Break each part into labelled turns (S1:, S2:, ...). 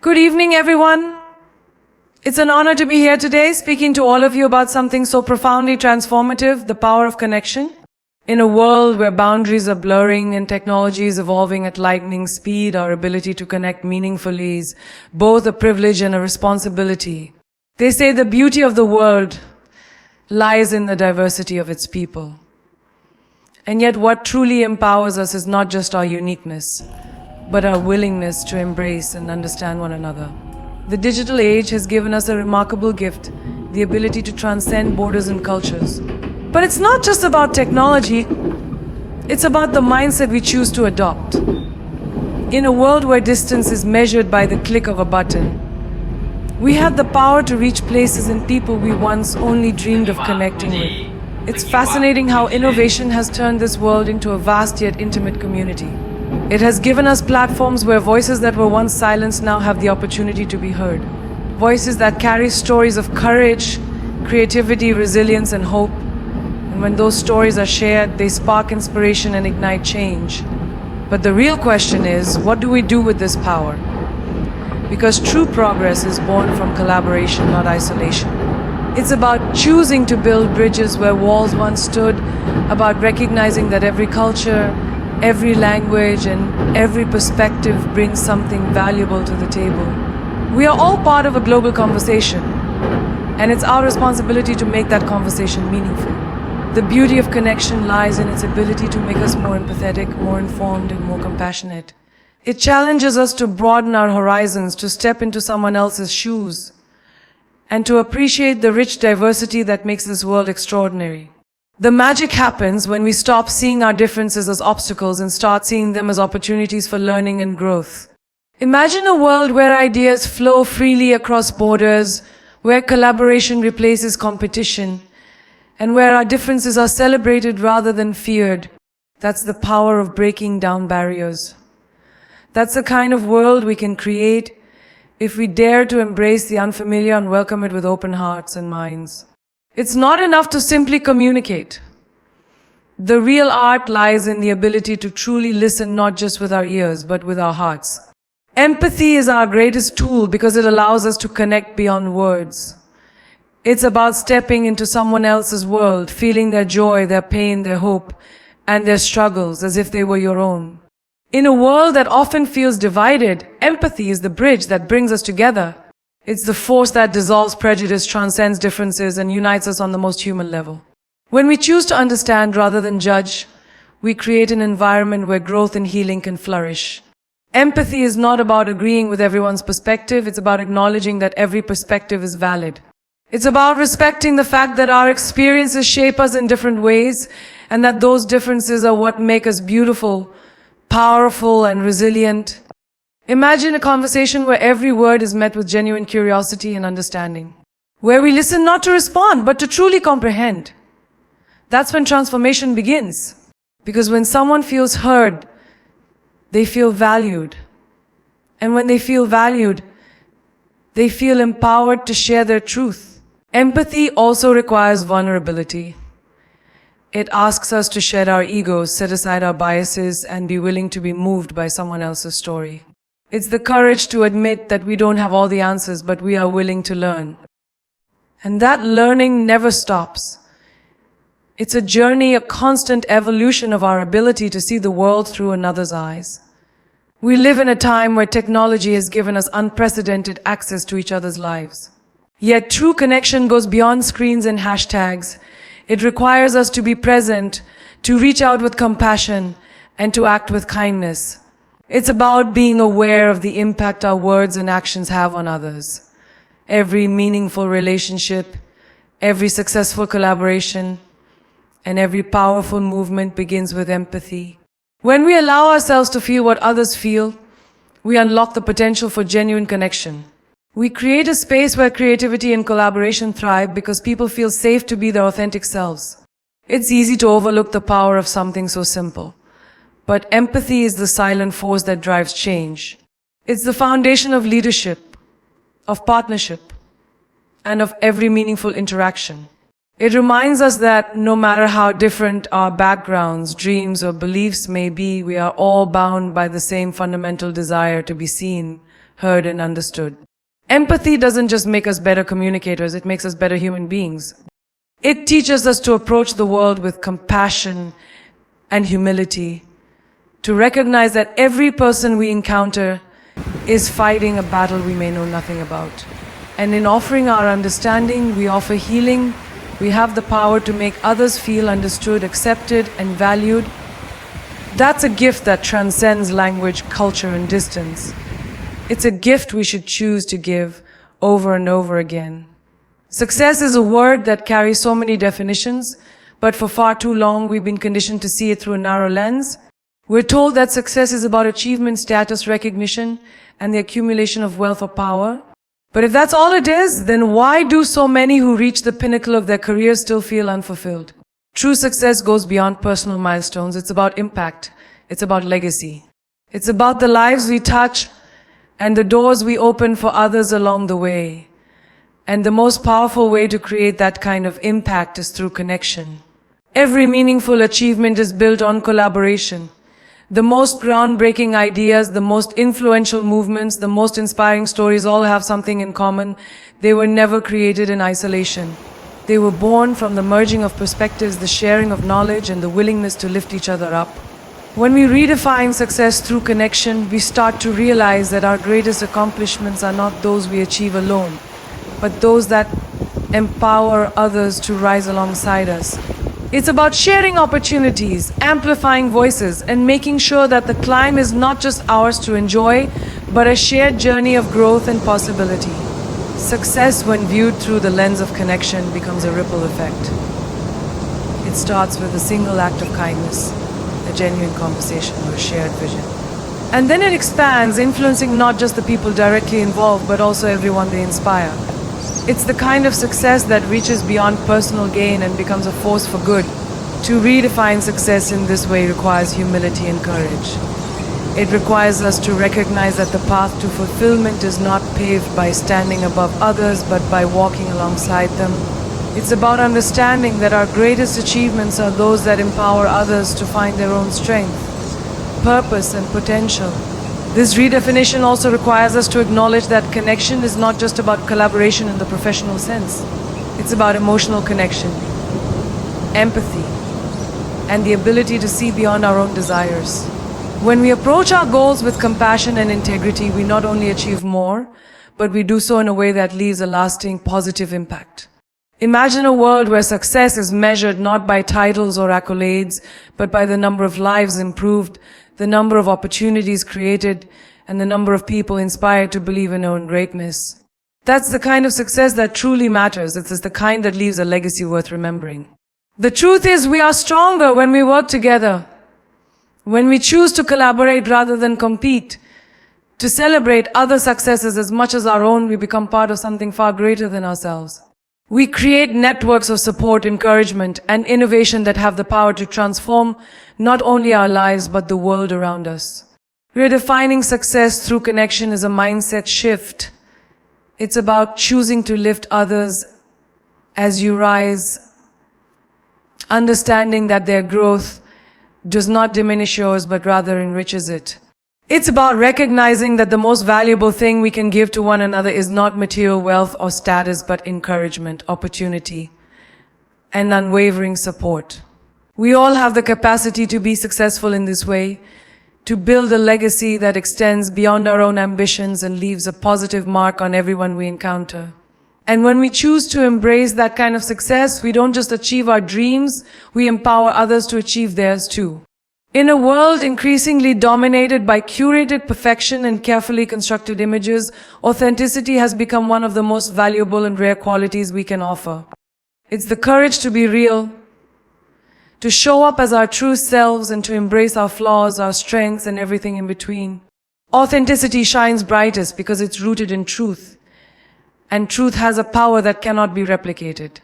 S1: Good evening, everyone. It's an honor to be here today, speaking to all of you about something so profoundly transformative, the power of connection. In a world where boundaries are blurring and technology is evolving at lightning speed, our ability to connect meaningfully is both a privilege and a responsibility. They say the beauty of the world lies in the diversity of its people. And yet what truly empowers us is not just our uniqueness, but our willingness to embrace and understand one another. The digital age has given us a remarkable gift, the ability to transcend borders and cultures. But it's not just about technology, it's about the mindset we choose to adopt. In a world where distance is measured by the click of a button, we have the power to reach places and people we once only dreamed of connecting with. It's fascinating how innovation has turned this world into a vast yet intimate community. It has given us platforms where voices that were once silenced now have the opportunity to be heard. Voices that carry stories of courage, creativity, resilience, and hope. And when those stories are shared, they spark inspiration and ignite change. But the real question is, what do we do with this power? Because true progress is born from collaboration, not isolation. It's about choosing to build bridges where walls once stood, about recognizing that every culture, every language, and every perspective brings something valuable to the table. We are all part of a global conversation, and it's our responsibility to make that conversation meaningful. The beauty of connection lies in its ability to make us more empathetic, more informed, and more compassionate. It challenges us to broaden our horizons, to step into someone else's shoes, and to appreciate the rich diversity that makes this world extraordinary. The magic happens when we stop seeing our differences as obstacles and start seeing them as opportunities for learning and growth. Imagine a world where ideas flow freely across borders, where collaboration replaces competition, and where our differences are celebrated rather than feared. That's the power of breaking down barriers. That's the kind of world we can create if we dare to embrace the unfamiliar and welcome it with open hearts and minds. It's not enough to simply communicate. The real art lies in the ability to truly listen, not just with our ears, but with our hearts. Empathy is our greatest tool because it allows us to connect beyond words. It's about stepping into someone else's world, feeling their joy, their pain, their hope, and their struggles as if they were your own. In a world that often feels divided, empathy is the bridge that brings us together. It's the force that dissolves prejudice, transcends differences, and unites us on the most human level. When we choose to understand rather than judge, we create an environment where growth and healing can flourish. Empathy is not about agreeing with everyone's perspective, it's about acknowledging that every perspective is valid. It's about respecting the fact that our experiences shape us in different ways, and that those differences are what make us beautiful, powerful, and resilient. Imagine a conversation where every word is met with genuine curiosity and understanding, where we listen not to respond, but to truly comprehend. That's when transformation begins. Because when someone feels heard, they feel valued. And when they feel valued, they feel empowered to share their truth. Empathy also requires vulnerability. It asks us to shed our egos, set aside our biases, and be willing to be moved by someone else's story. It's the courage to admit that we don't have all the answers, but we are willing to learn. And that learning never stops. It's a journey, a constant evolution of our ability to see the world through another's eyes. We live in a time where technology has given us unprecedented access to each other's lives. Yet true connection goes beyond screens and hashtags. It requires us to be present, to reach out with compassion, and to act with kindness. It's about being aware of the impact our words and actions have on others. Every meaningful relationship, every successful collaboration, and every powerful movement begins with empathy. When we allow ourselves to feel what others feel, we unlock the potential for genuine connection. We create a space where creativity and collaboration thrive because people feel safe to be their authentic selves. It's easy to overlook the power of something so simple. But empathy is the silent force that drives change. It's the foundation of leadership, of partnership, and of every meaningful interaction. It reminds us that no matter how different our backgrounds, dreams, or beliefs may be, we are all bound by the same fundamental desire to be seen, heard, and understood. Empathy doesn't just make us better communicators, it makes us better human beings. It teaches us to approach the world with compassion and humility, to recognize that every person we encounter is fighting a battle we may know nothing about. And in offering our understanding, we offer healing. We have the power to make others feel understood, accepted, and valued. That's a gift that transcends language, culture, and distance. It's a gift we should choose to give over and over again. Success is a word that carries so many definitions, but for far too long we've been conditioned to see it through a narrow lens. We're told that success is about achievement, status, recognition, and the accumulation of wealth or power. But if that's all it is, then why do so many who reach the pinnacle of their careers still feel unfulfilled? True success goes beyond personal milestones. It's about impact. It's about legacy. It's about the lives we touch and the doors we open for others along the way. And the most powerful way to create that kind of impact is through connection. Every meaningful achievement is built on collaboration. The most groundbreaking ideas, the most influential movements, the most inspiring stories all have something in common. They were never created in isolation. They were born from the merging of perspectives, the sharing of knowledge, and the willingness to lift each other up. When we redefine success through connection, we start to realize that our greatest accomplishments are not those we achieve alone, but those that empower others to rise alongside us. It's about sharing opportunities, amplifying voices, and making sure that the climb is not just ours to enjoy, but a shared journey of growth and possibility. Success, when viewed through the lens of connection, becomes a ripple effect. It starts with a single act of kindness, a genuine conversation, or a shared vision. And then it expands, influencing not just the people directly involved, but also everyone they inspire. It's the kind of success that reaches beyond personal gain and becomes a force for good. To redefine success in this way requires humility and courage. It requires us to recognize that the path to fulfillment is not paved by standing above others, but by walking alongside them. It's about understanding that our greatest achievements are those that empower others to find their own strength, purpose, and potential. This redefinition also requires us to acknowledge that connection is not just about collaboration in the professional sense. It's about emotional connection, empathy, and the ability to see beyond our own desires. When we approach our goals with compassion and integrity, we not only achieve more, but we do so in a way that leaves a lasting positive impact. Imagine a world where success is measured not by titles or accolades, but by the number of lives improved, the number of opportunities created, and the number of people inspired to believe in their own greatness. That's the kind of success that truly matters. It's the kind that leaves a legacy worth remembering. The truth is, we are stronger when we work together, when we choose to collaborate rather than compete, to celebrate other successes as much as our own. We become part of something far greater than ourselves. We create networks of support, encouragement, and innovation that have the power to transform not only our lives, but the world around us. Redefining success through connection is a mindset shift. It's about choosing to lift others as you rise, understanding that their growth does not diminish yours, but rather enriches it. It's about recognizing that the most valuable thing we can give to one another is not material wealth or status, but encouragement, opportunity, and unwavering support. We all have the capacity to be successful in this way, to build a legacy that extends beyond our own ambitions and leaves a positive mark on everyone we encounter. And when we choose to embrace that kind of success, we don't just achieve our dreams, we empower others to achieve theirs too. In a world increasingly dominated by curated perfection and carefully constructed images, authenticity has become one of the most valuable and rare qualities we can offer. It's the courage to be real, to show up as our true selves, and to embrace our flaws, our strengths, and everything in between. Authenticity shines brightest because it's rooted in truth, and truth has a power that cannot be replicated.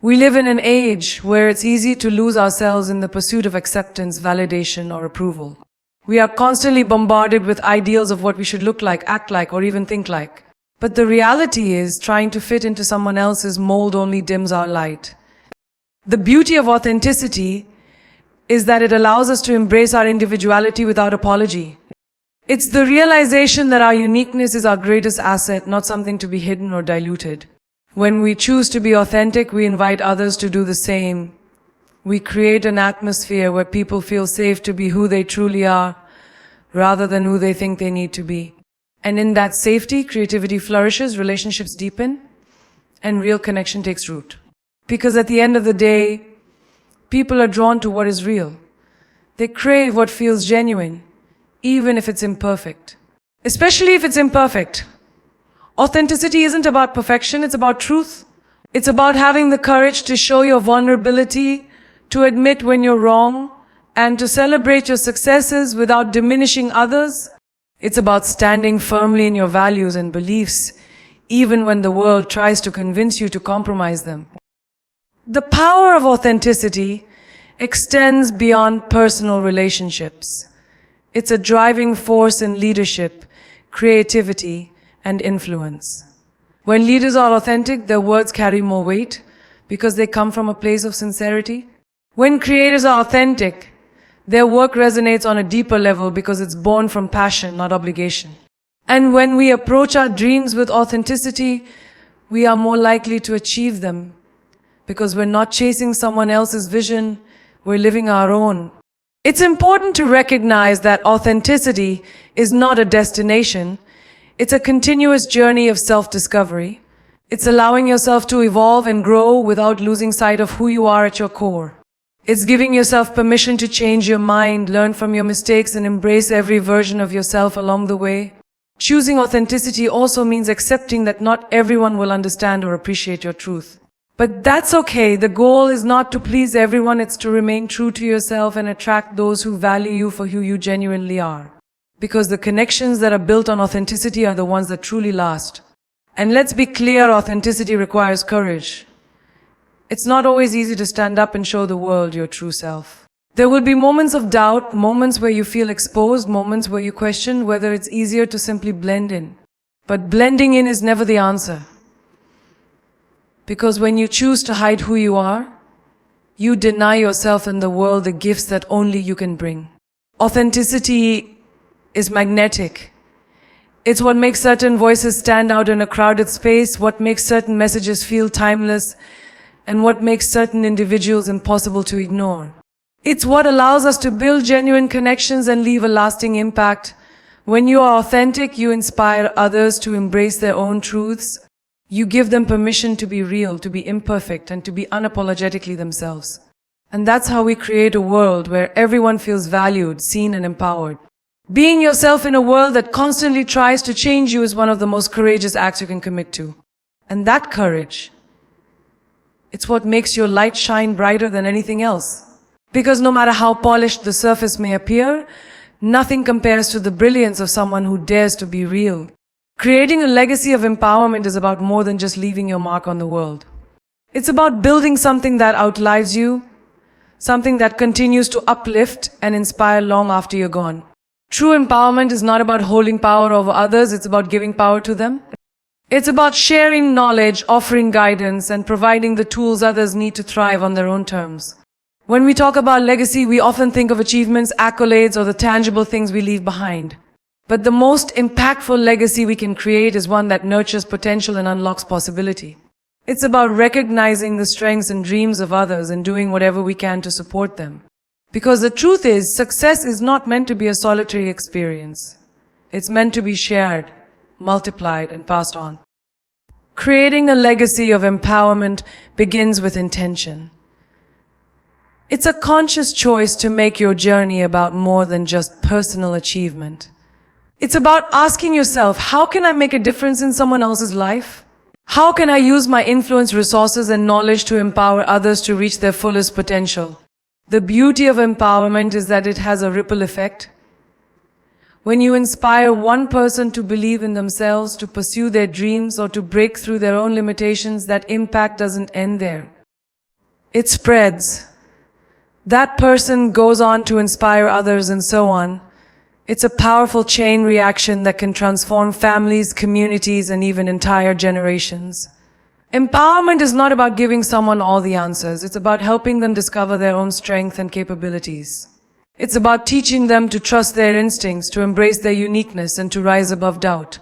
S1: We live in an age where it's easy to lose ourselves in the pursuit of acceptance, validation, or approval. We are constantly bombarded with ideals of what we should look like, act like, or even think like. But the reality is, trying to fit into someone else's mold only dims our light. The beauty of authenticity is that it allows us to embrace our individuality without apology. It's the realization that our uniqueness is our greatest asset, not something to be hidden or diluted. When we choose to be authentic, we invite others to do the same. We create an atmosphere where people feel safe to be who they truly are, rather than who they think they need to be. And in that safety, creativity flourishes, relationships deepen, and real connection takes root. Because at the end of the day, people are drawn to what is real. They crave what feels genuine, even if it's imperfect. Especially if it's imperfect. Authenticity isn't about perfection, it's about truth. It's about having the courage to show your vulnerability, to admit when you're wrong, and to celebrate your successes without diminishing others. It's about standing firmly in your values and beliefs, even when the world tries to convince you to compromise them. The power of authenticity extends beyond personal relationships. It's a driving force in leadership, creativity, and influence. When leaders are authentic, their words carry more weight because they come from a place of sincerity. When creators are authentic, their work resonates on a deeper level because it's born from passion, not obligation. And when we approach our dreams with authenticity, we are more likely to achieve them because we're not chasing someone else's vision, we're living our own. It's important to recognize that authenticity is not a destination. It's a continuous journey of self-discovery. It's allowing yourself to evolve and grow without losing sight of who you are at your core. It's giving yourself permission to change your mind, learn from your mistakes, and embrace every version of yourself along the way. Choosing authenticity also means accepting that not everyone will understand or appreciate your truth. But that's okay. The goal is not to please everyone, it's to remain true to yourself and attract those who value you for who you genuinely are. Because the connections that are built on authenticity are the ones that truly last. And let's be clear, authenticity requires courage. It's not always easy to stand up and show the world your true self. There will be moments of doubt, moments where you feel exposed, moments where you question whether it's easier to simply blend in. But blending in is never the answer. Because when you choose to hide who you are, you deny yourself and the world the gifts that only you can bring. Authenticity is magnetic. It's what makes certain voices stand out in a crowded space, what makes certain messages feel timeless, and what makes certain individuals impossible to ignore. It's what allows us to build genuine connections and leave a lasting impact. When you are authentic, you inspire others to embrace their own truths. You give them permission to be real, to be imperfect, and to be unapologetically themselves. And that's how we create a world where everyone feels valued, seen, and empowered. Being yourself in a world that constantly tries to change you is one of the most courageous acts you can commit to. And that courage, it's what makes your light shine brighter than anything else. Because no matter how polished the surface may appear, nothing compares to the brilliance of someone who dares to be real. Creating a legacy of empowerment is about more than just leaving your mark on the world. It's about building something that outlives you, something that continues to uplift and inspire long after you're gone. True empowerment is not about holding power over others, it's about giving power to them. It's about sharing knowledge, offering guidance, and providing the tools others need to thrive on their own terms. When we talk about legacy, we often think of achievements, accolades, or the tangible things we leave behind. But the most impactful legacy we can create is one that nurtures potential and unlocks possibility. It's about recognizing the strengths and dreams of others and doing whatever we can to support them. Because the truth is, success is not meant to be a solitary experience. It's meant to be shared, multiplied, and passed on. Creating a legacy of empowerment begins with intention. It's a conscious choice to make your journey about more than just personal achievement. It's about asking yourself, how can I make a difference in someone else's life? How can I use my influence, resources, and knowledge to empower others to reach their fullest potential? The beauty of empowerment is that it has a ripple effect. When you inspire one person to believe in themselves, to pursue their dreams, or to break through their own limitations, that impact doesn't end there. It spreads. That person goes on to inspire others and so on. It's a powerful chain reaction that can transform families, communities, and even entire generations. Empowerment is not about giving someone all the answers. It's about helping them discover their own strength and capabilities. It's about teaching them to trust their instincts, to embrace their uniqueness, and to rise above doubt.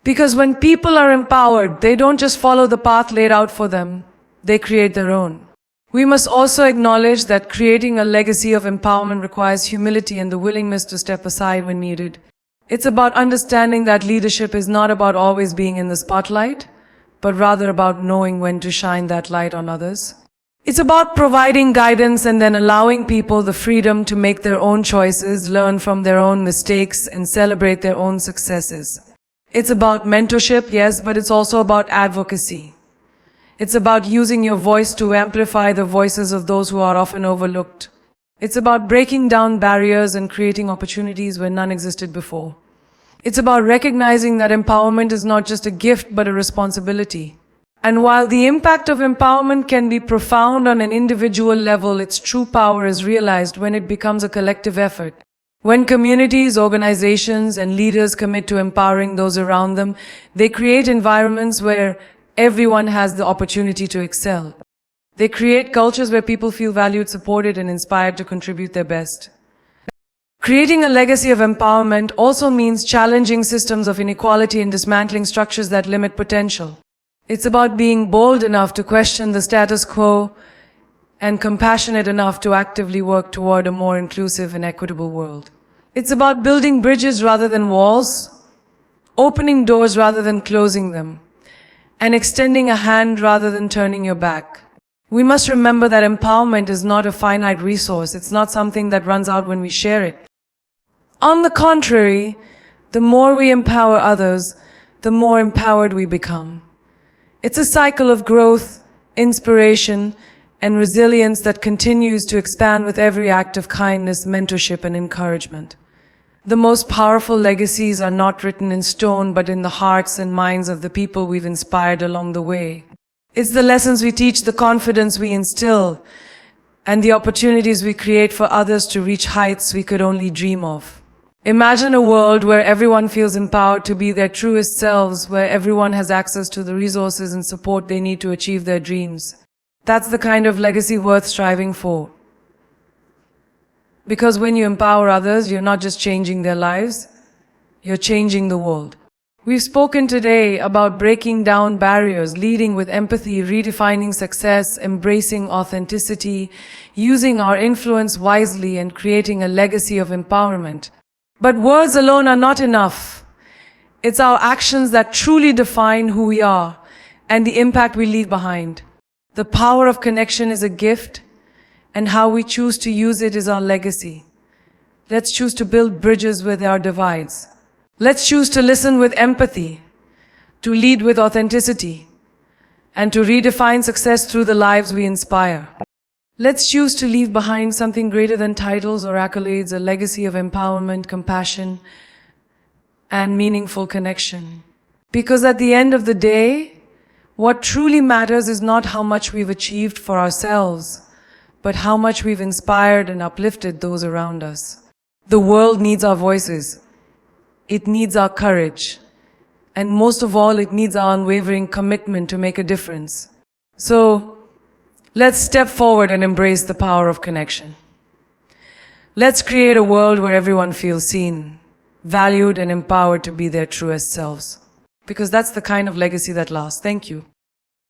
S1: Because when people are empowered, they don't just follow the path laid out for them, they create their own. We must also acknowledge that creating a legacy of empowerment requires humility and the willingness to step aside when needed. It's about understanding that leadership is not about always being in the spotlight, but rather about knowing when to shine that light on others. It's about providing guidance and then allowing people the freedom to make their own choices, learn from their own mistakes, and celebrate their own successes. It's about mentorship, yes, but it's also about advocacy. It's about using your voice to amplify the voices of those who are often overlooked. It's about breaking down barriers and creating opportunities where none existed before. It's about recognizing that empowerment is not just a gift but a responsibility. And while the impact of empowerment can be profound on an individual level, its true power is realized when it becomes a collective effort. When communities, organizations, and leaders commit to empowering those around them, they create environments where everyone has the opportunity to excel. They create cultures where people feel valued, supported, and inspired to contribute their best. Creating a legacy of empowerment also means challenging systems of inequality and dismantling structures that limit potential. It's about being bold enough to question the status quo and compassionate enough to actively work toward a more inclusive and equitable world. It's about building bridges rather than walls, opening doors rather than closing them, and extending a hand rather than turning your back. We must remember that empowerment is not a finite resource. It's not something that runs out when we share it. On the contrary, the more we empower others, the more empowered we become. It's a cycle of growth, inspiration, and resilience that continues to expand with every act of kindness, mentorship, and encouragement. The most powerful legacies are not written in stone, but in the hearts and minds of the people we've inspired along the way. It's the lessons we teach, the confidence we instill, and the opportunities we create for others to reach heights we could only dream of. Imagine a world where everyone feels empowered to be their truest selves, where everyone has access to the resources and support they need to achieve their dreams. That's the kind of legacy worth striving for. Because when you empower others, you're not just changing their lives, you're changing the world. We've spoken today about breaking down barriers, leading with empathy, redefining success, embracing authenticity, using our influence wisely, and creating a legacy of empowerment. But words alone are not enough. It's our actions that truly define who we are and the impact we leave behind. The power of connection is a gift, and how we choose to use it is our legacy. Let's choose to build bridges where there are divides. Let's choose to listen with empathy, to lead with authenticity, and to redefine success through the lives we inspire. Let's choose to leave behind something greater than titles or accolades, a legacy of empowerment, compassion, and meaningful connection. Because at the end of the day, what truly matters is not how much we've achieved for ourselves, but how much we've inspired and uplifted those around us. The world needs our voices. It needs our courage. And most of all, it needs our unwavering commitment to make a difference. So, let's step forward and embrace the power of connection. Let's create a world where everyone feels seen, valued, and empowered to be their truest selves. Because that's the kind of legacy that lasts. Thank you.